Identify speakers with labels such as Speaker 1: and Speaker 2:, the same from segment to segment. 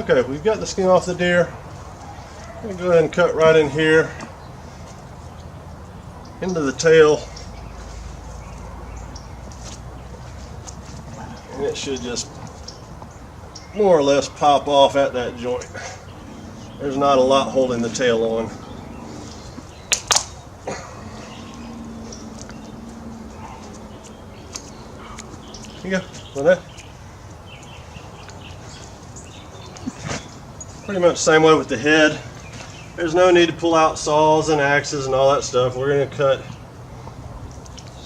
Speaker 1: Okay, we've got the skin off the deer. I'm going to go ahead and cut right in here into the tail, and it should just more or less pop off at that joint. There's not a lot holding the tail on. Here you go, like that. Pretty much the same way with the head. There's no need to pull out saws and axes and all that stuff. We're going to cut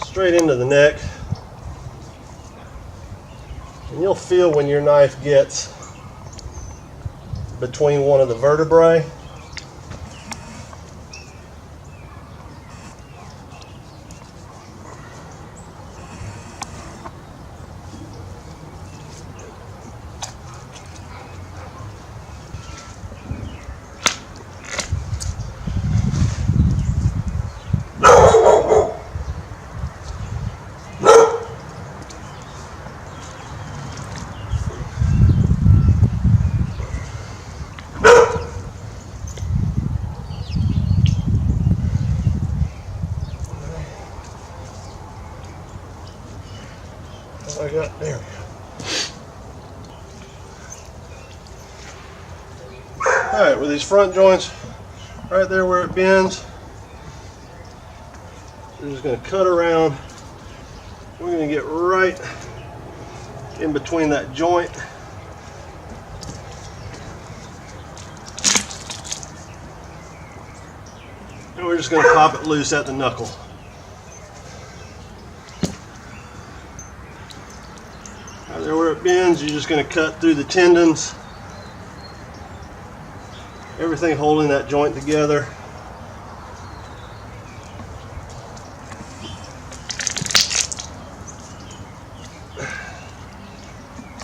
Speaker 1: straight into the neck. And you'll feel when your knife gets between one of the vertebrae. I got there. Alright, with these front joints right there where it bends, we're just going to cut around. We're going to get right in between that joint. And we're just going to pop it loose at the knuckle. Right there where it bends, you're just going to cut through the tendons. Everything holding that joint together.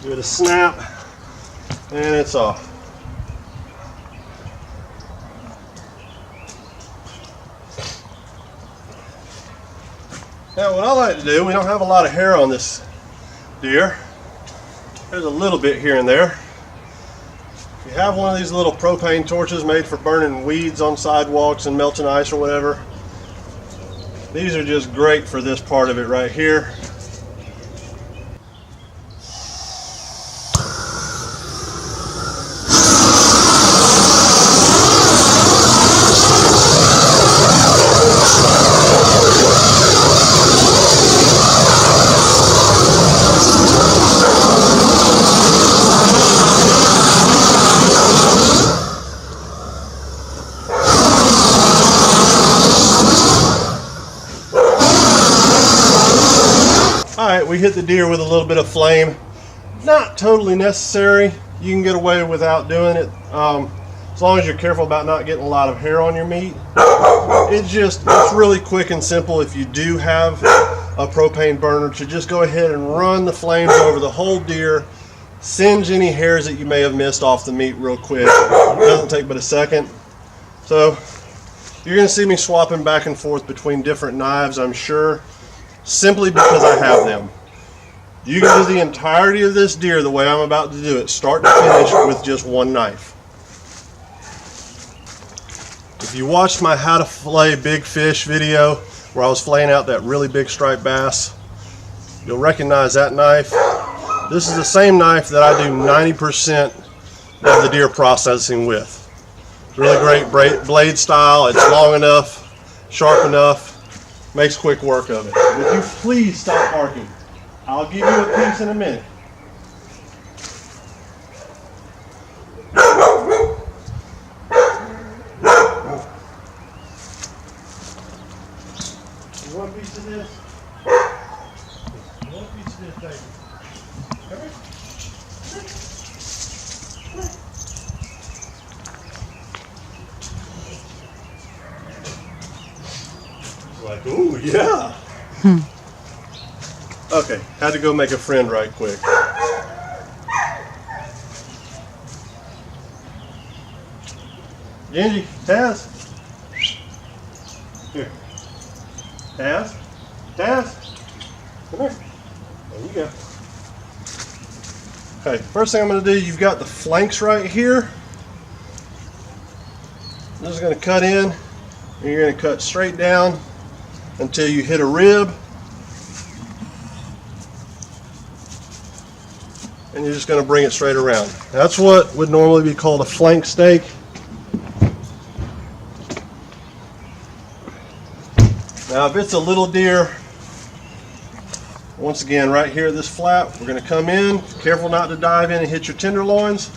Speaker 1: Give it a snap, and it's off. Now what I like to do, we don't have a lot of hair on this deer. There's a little bit here and there. If you have one of these little propane torches made for burning weeds on sidewalks and melting ice or whatever, these are just great for this part of it right here. Alright, we hit the deer with a little bit of flame. Not totally necessary. You can get away without doing it as long as you're careful about not getting a lot of hair on your meat. It's really quick and simple if you do have a propane burner to just go ahead and run the flames over the whole deer, singe any hairs that you may have missed off the meat real quick. It doesn't take but a second. So you're going to see me swapping back and forth between different knives, I'm sure, simply because I have them. You can do the entirety of this deer the way I'm about to do it, start to finish, with just one knife. If you watched my how to fillet big fish video where I was filleting out that really big striped bass, you'll recognize that knife. This is the same knife that I do 90% of the deer processing with. Really great blade style. It's long enough, sharp enough, makes quick work of it. Would you please stop barking? I'll give you a piece in a minute. One piece of this. One piece of this, baby. Come here. It's like, ooh, yeah. Okay, had to go make a friend right quick. Genji, Taz. Here. Taz? Taz? Come here. There you go. Okay, first thing I'm going to do, you've got the flanks right here. I'm just going to cut in, and you're going to cut straight down until you hit a rib. And you're just going to bring it straight around. That's what would normally be called a flank steak. Now if it's a little deer, once again right here at this flap, we're going to come in, careful not to dive in and hit your tenderloins.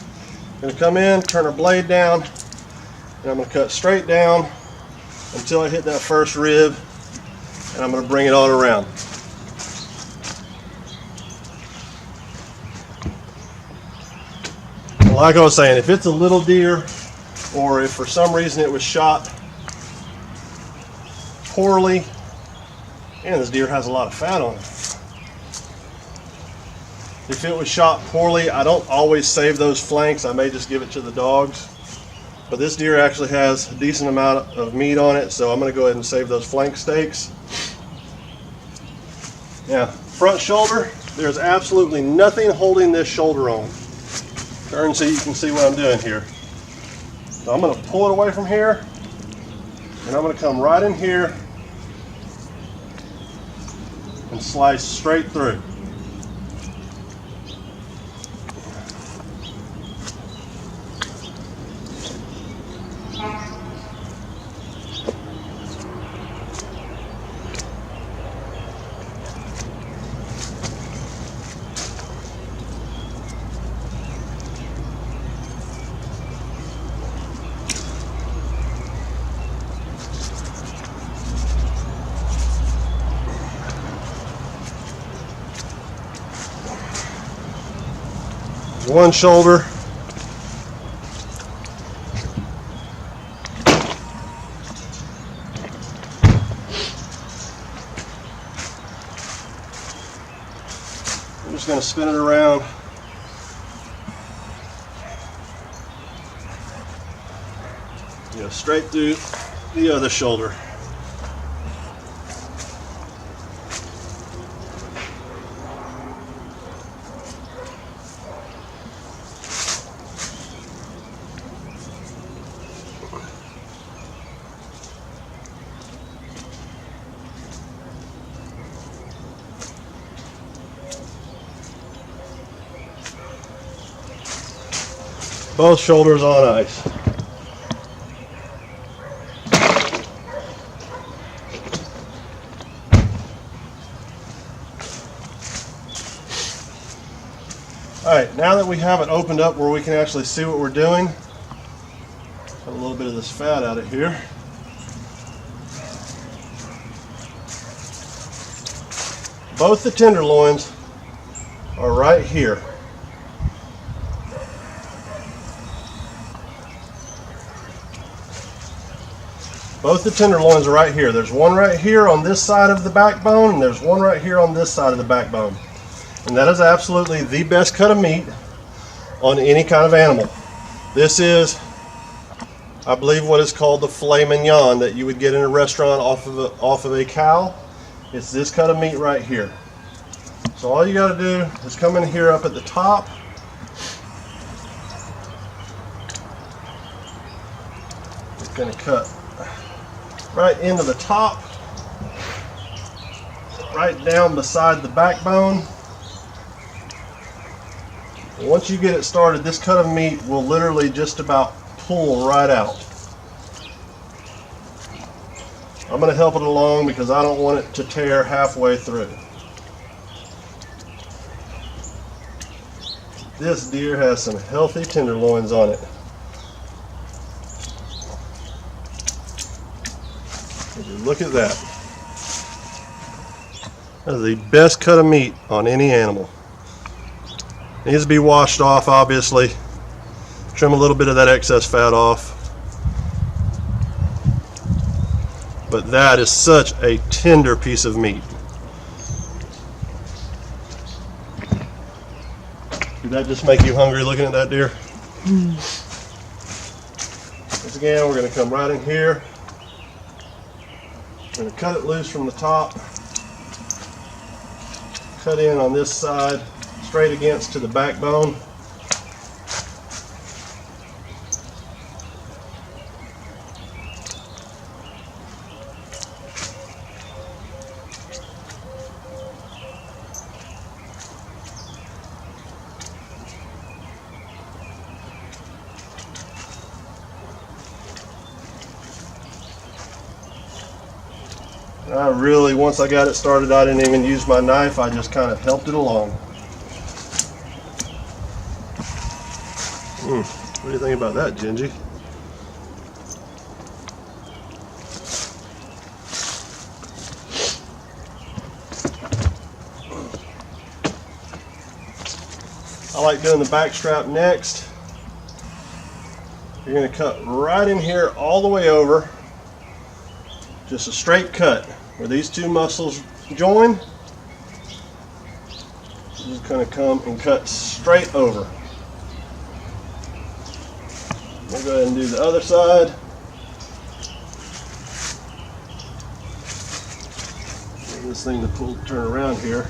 Speaker 1: I'm going to come in, turn our blade down, and I'm going to cut straight down until I hit that first rib, and I'm going to bring it on around. Like I was saying, if it's a little deer, or if for some reason it was shot poorly, and this deer has a lot of fat on it. If it was shot poorly, I don't always save those flanks. I may just give it to the dogs. But this deer actually has a decent amount of meat on it, so I'm going to go ahead and save those flank steaks. Now, front shoulder, there's absolutely nothing holding this shoulder on. Turn so you can see what I'm doing here. So I'm going to pull it away from here, and I'm going to come right in here and slice straight through. One shoulder. I'm just going to spin it around. Go straight through the other shoulder. Both shoulders on ice. Alright, now that we have it opened up where we can actually see what we're doing, put a little bit of this fat out of here. Both the tenderloins are right here. Both the tenderloins are right here. There's one right here on this side of the backbone, and there's one right here on this side of the backbone. And that is absolutely the best cut of meat on any kind of animal. This is, I believe, what is called the filet mignon that you would get in a restaurant off of a cow. It's this cut of meat right here. So all you got to do is come in here up at the top. It's going to cut right into the top, right down beside the backbone. Once you get it started, this cut of meat will literally just about pull right out. I'm going to help it along because I don't want it to tear halfway through. This deer has some healthy tenderloins on it. Look at that. That is the best cut of meat on any animal. Needs to be washed off, obviously. Trim a little bit of that excess fat off. But that is such a tender piece of meat. Did that just make you hungry looking at that deer? Once again, we're going to come right in here. I'm going to cut it loose from the top. Cut in on this side straight against to the backbone. Once I got it started, I didn't even use my knife. I just kind of helped it along. What do you think about that, Gingy? I like doing the backstrap next. You're going to cut right in here all the way over. Just a straight cut where these two muscles join. Just going to come and cut straight over. We'll go ahead and do the other side. Get this thing to turn around here.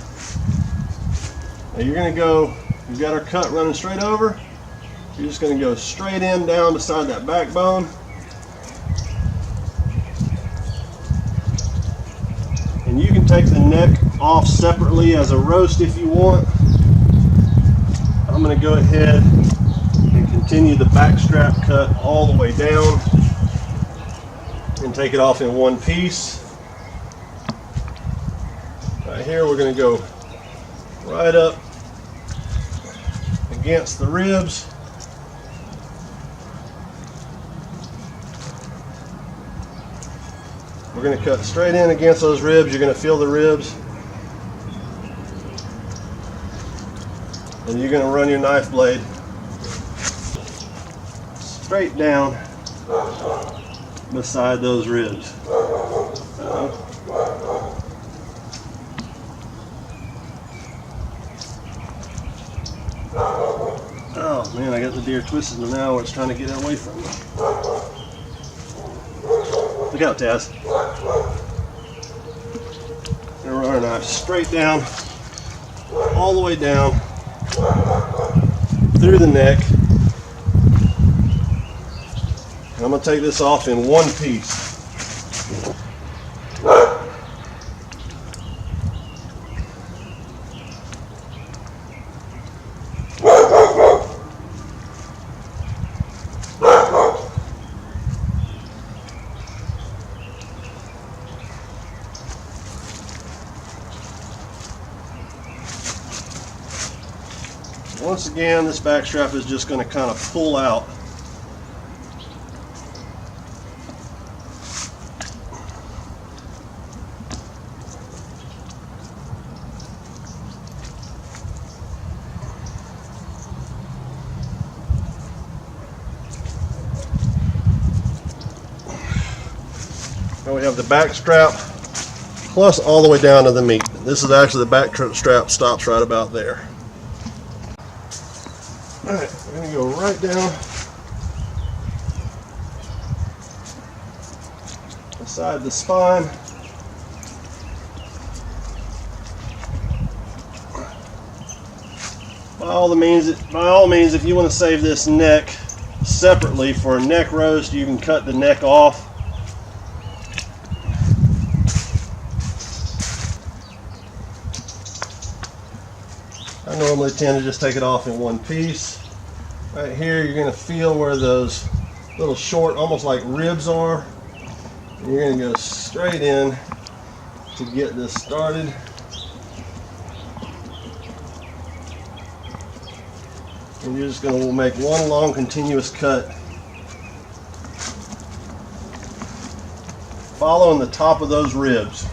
Speaker 1: Now you're going to go, you've got our cut running straight over. You're just going to go straight in down beside that backbone. And you can take the neck off separately as a roast if you want. I'm going to go ahead and continue the backstrap cut all the way down and take it off in one piece. Right here we're going to go right up against the ribs. We're going to cut straight in against those ribs. You're going to feel the ribs. And you're going to run your knife blade straight down beside those ribs. Oh man, I got the deer twisted now where it's trying to get away from me. Look out, Taz. We're going to run our knife straight down, all the way down, through the neck. And I'm going to take this off in one piece. Once again, this backstrap is just going to kind of pull out. Now we have the backstrap plus all the way down to the meat. This is actually the backstrap stops right about there. Alright, we're going to go right down beside the spine. By all means, if you want to save this neck separately for a neck roast, you can cut the neck off. I normally tend to just take it off in one piece. Right here, you're going to feel where those little short, almost like ribs are. And you're going to go straight in to get this started. And you're just going to make one long continuous cut, following the top of those ribs.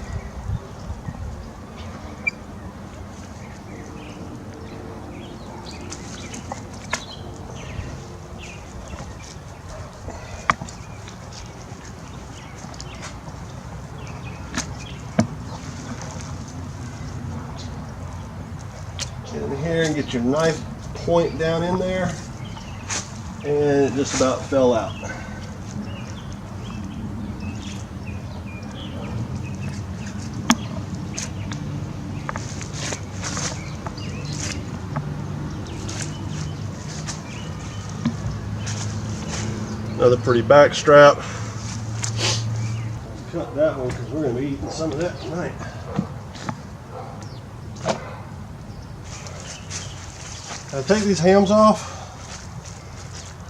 Speaker 1: Get in here and get your knife point down in there, and it just about fell out. Another pretty back strap. Cut that one because we're going to be eating some of that tonight. Now take these hams off.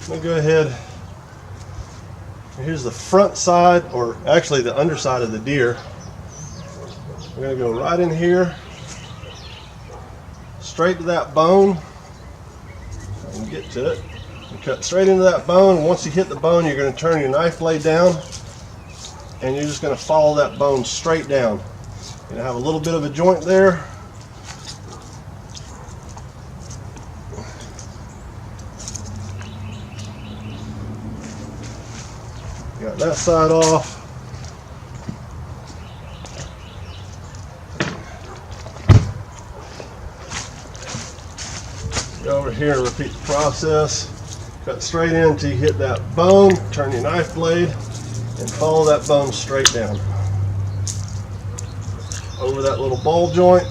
Speaker 1: I'm going to go ahead. Here's the front side, or actually the underside of the deer. We're going to go right in here, straight to that bone. I can get to it. You cut straight into that bone. Once you hit the bone, you're going to turn your knife blade down, and you're just going to follow that bone straight down. You're going to have a little bit of a joint there. Got that side off. Go over here and repeat the process. Cut straight in until you hit that bone, turn your knife blade, and follow that bone straight down. Over that little ball joint.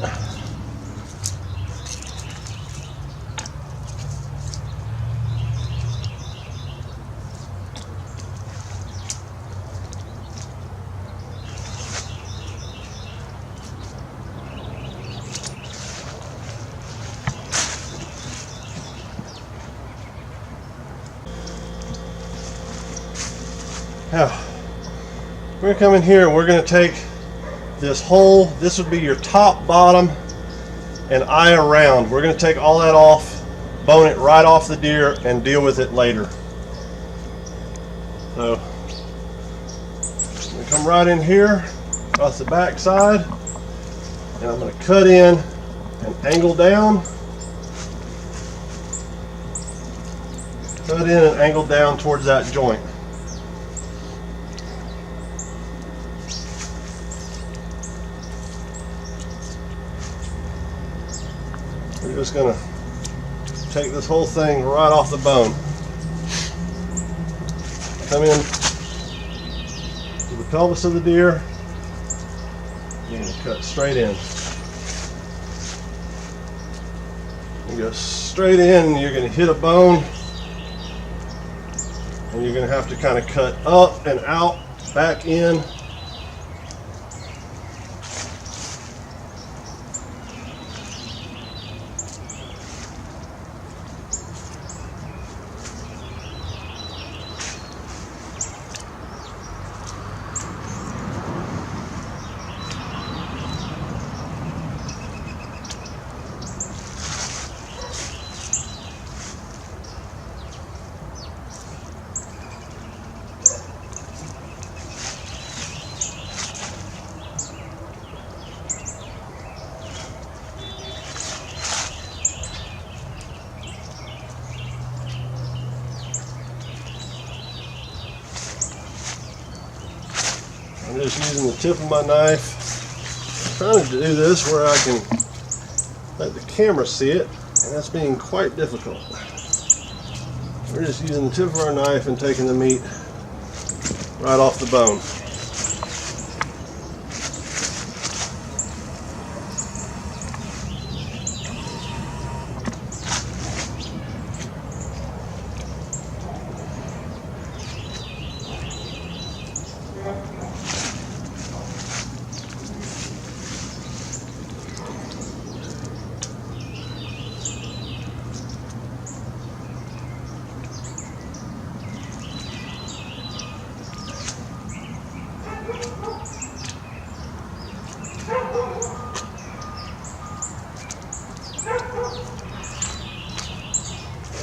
Speaker 1: Now, we're going to come in here and we're going to take this whole, this would be your top, bottom, and eye around. We're going to take all that off, bone it right off the deer, and deal with it later. So, I'm going to come right in here, across the back side, and I'm going to cut in and angle down. Cut in and angle down towards that joint. We're just going to take this whole thing right off the bone. Come in to the pelvis of the deer and cut straight in. You go straight in and you're going to hit a bone, and you're going to have to kind of cut up and out, back in. I'm just using the tip of my knife. I'm trying to do this where I can let the camera see it, and that's being quite difficult. We're just using the tip of our knife and taking the meat right off the bone.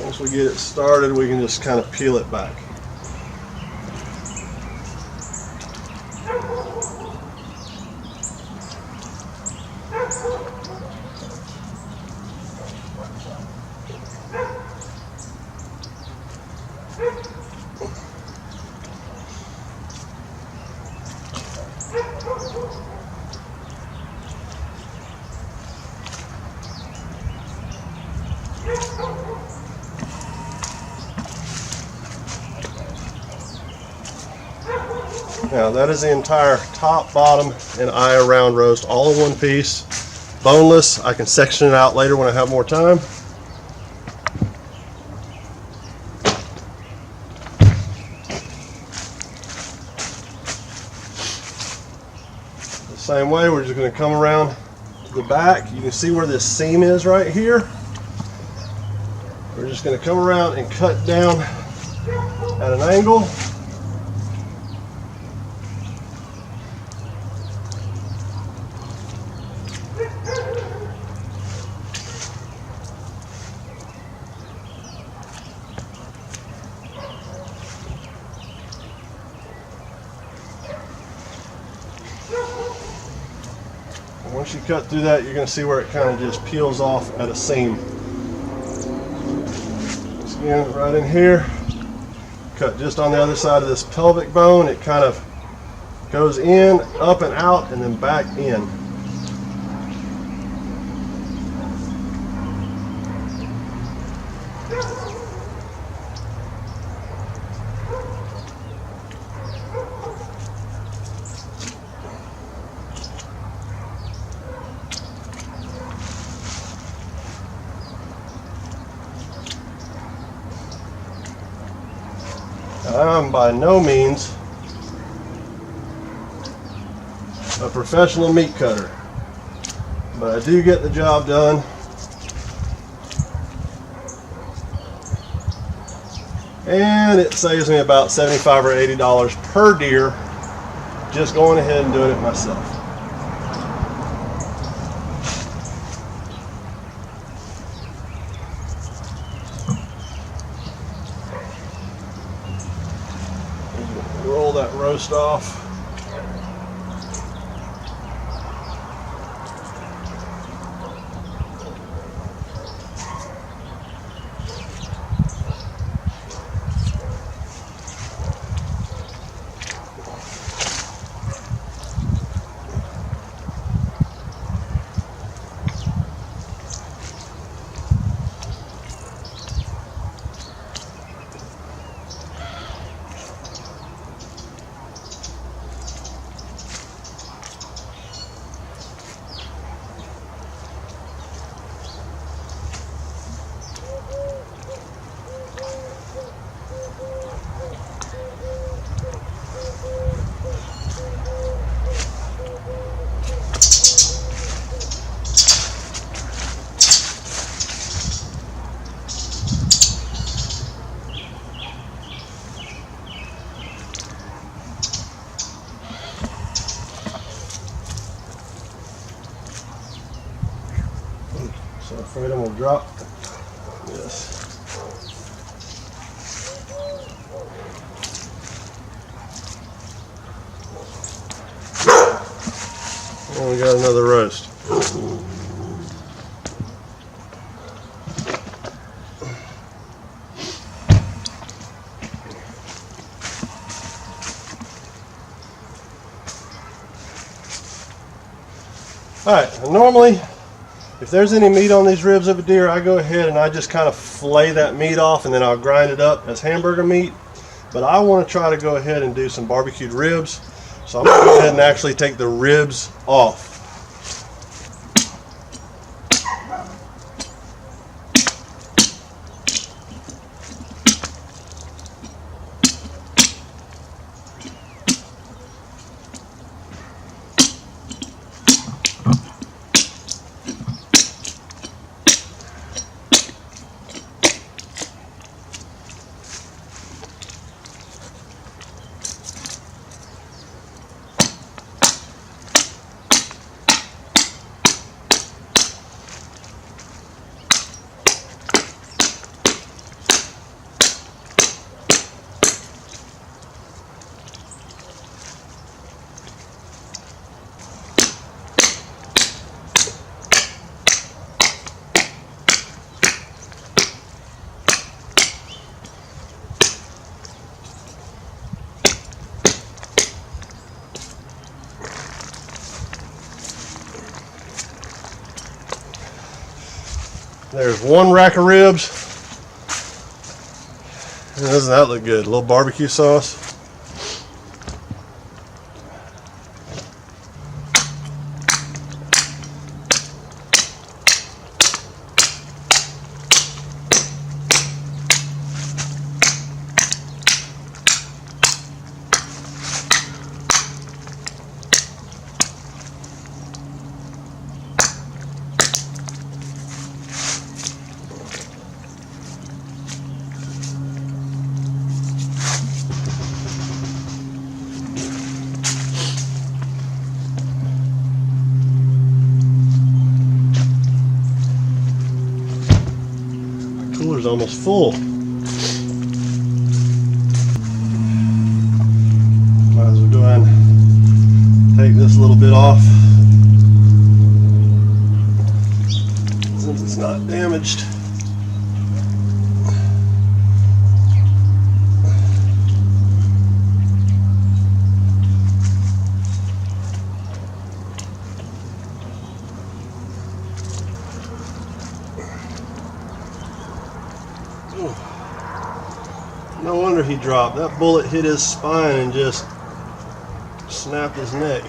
Speaker 1: Once we get it started, we can just kind of peel it back. Now that is the entire top, bottom, and eye around roast all in one piece. Boneless. I can section it out later when I have more time. Same way, we're just going to come around the back. You can see where this seam is right here. We're just going to come around and cut down at an angle. Once you cut through that, you're going to see where it kind of just peels off at a seam. Once again, right in here, cut just on the other side of this pelvic bone. It kind of goes in, up and out, and then back in. I'm by no means a professional meat cutter, but I do get the job done. And it saves me about $75 or $80 per deer just going ahead and doing it myself. Roll that roast off. So I'm afraid I'm going to drop this. And we got another roast. Alright, normally if there's any meat on these ribs of a deer, I go ahead and I just kind of fillet that meat off and then I'll grind it up as hamburger meat. But I want to try to go ahead and do some barbecued ribs. So I'm going to go ahead and actually take the ribs off. There's one rack of ribs. Doesn't that look good? A little barbecue sauce. cooler's almost full. Might as well go ahead and take this little bit off since it's not damaged. No wonder he dropped. That bullet hit his spine and just snapped his neck.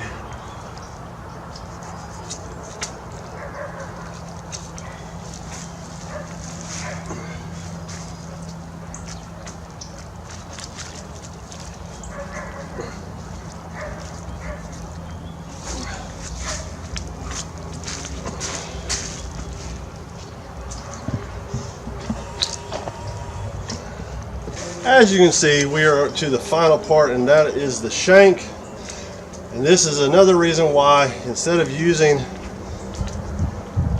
Speaker 1: As you can see, we are to the final part, and that is the shank. And this is another reason why, instead of using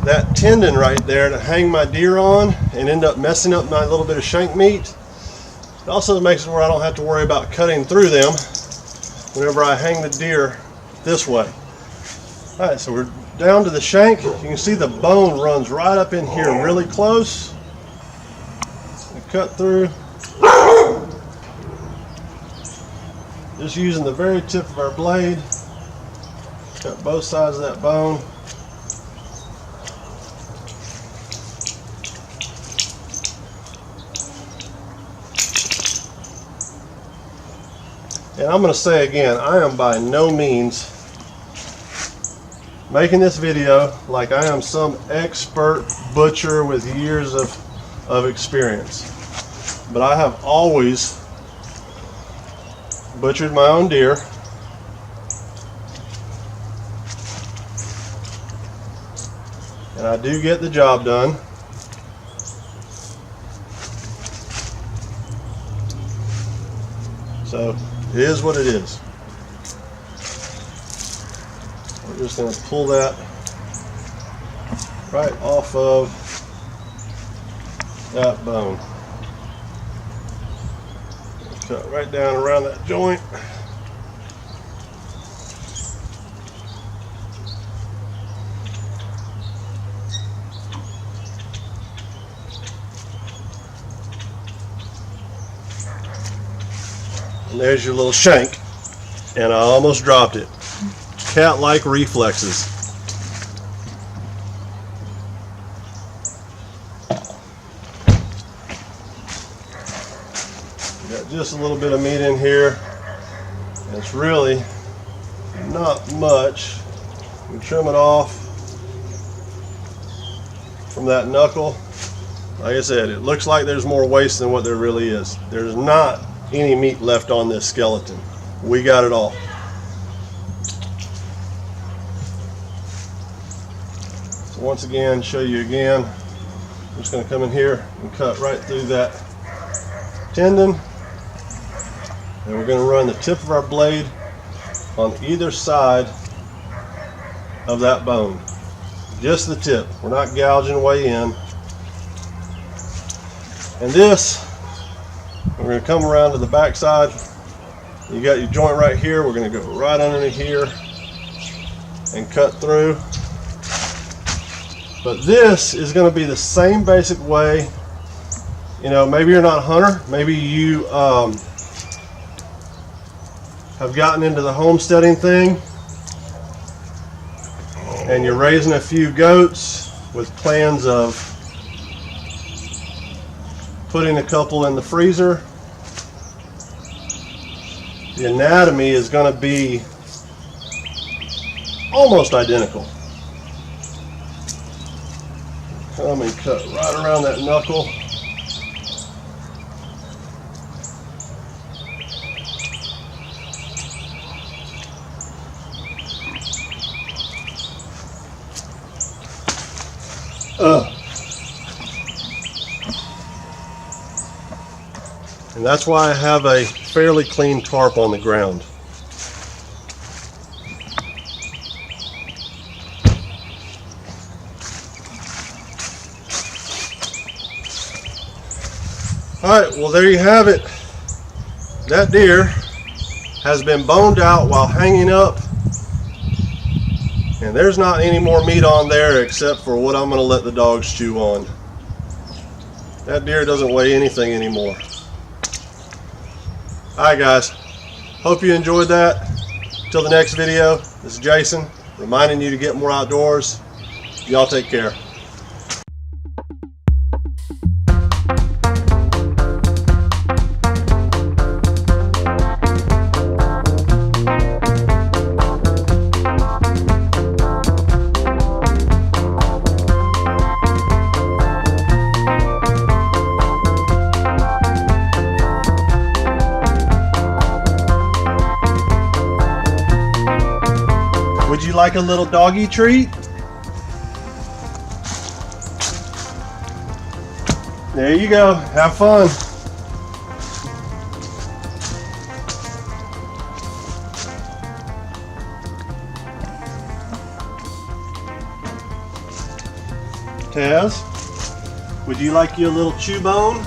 Speaker 1: that tendon right there to hang my deer on and end up messing up my little bit of shank meat, it also makes it where I don't have to worry about cutting through them whenever I hang the deer this way. Alright, so we're down to the shank. You can see the bone runs right up in here really close. I cut through. Just using the very tip of our blade, cut both sides of that bone. And I'm going to say again, I am by no means making this video like I am some expert butcher with years of experience. But I have always butchered my own deer, and I do get the job done. So it is what it is. We're just going to pull that right off of that bone. Cut right down around that joint. And there's your little shank. And I almost dropped it. Cat-like reflexes. Got just a little bit of meat in here. And it's really not much. We trim it off from that knuckle. Like I said, it looks like there's more waste than what there really is. There's not any meat left on this skeleton. We got it all. So once again, show you again, I'm just going to come in here and cut right through that tendon. And we're going to run the tip of our blade on either side of that bone. Just the tip. We're not gouging way in. And this, we're going to come around to the back side. You got your joint right here. We're going to go right underneath here and cut through. But this is going to be the same basic way. You know, maybe you're not a hunter. Maybe you have gotten into the homesteading thing and you're raising a few goats with plans of putting a couple in the freezer. The anatomy is going to be almost identical. Come and cut right around that knuckle. And that's why I have a fairly clean tarp on the ground. Alright, well there you have it. That deer has been boned out while hanging up, and there's not any more meat on there except for what I'm going to let the dogs chew on. That deer doesn't weigh anything anymore. Alright guys, hope you enjoyed that. Till the next video, this is Jason reminding you to get more outdoors. Y'all take care. Would you like a little doggy treat? There you go. Have fun. Taz, would you like your little chew bone?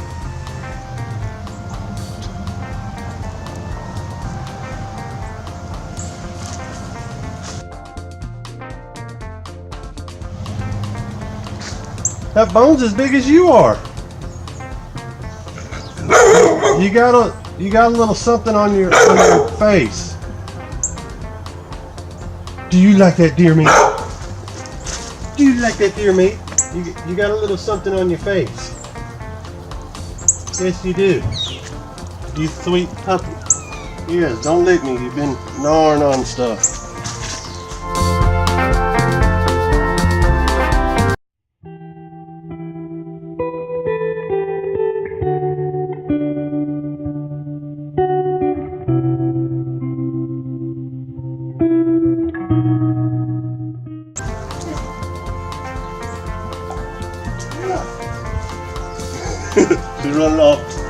Speaker 1: That bone's as big as you are. You got a little something on your face. Do you like that deer meat? Do you like that deer meat? You got a little something on your face. Yes, you do. You sweet puppy. Yes, don't lick me. You've been gnawing on stuff. She's running off.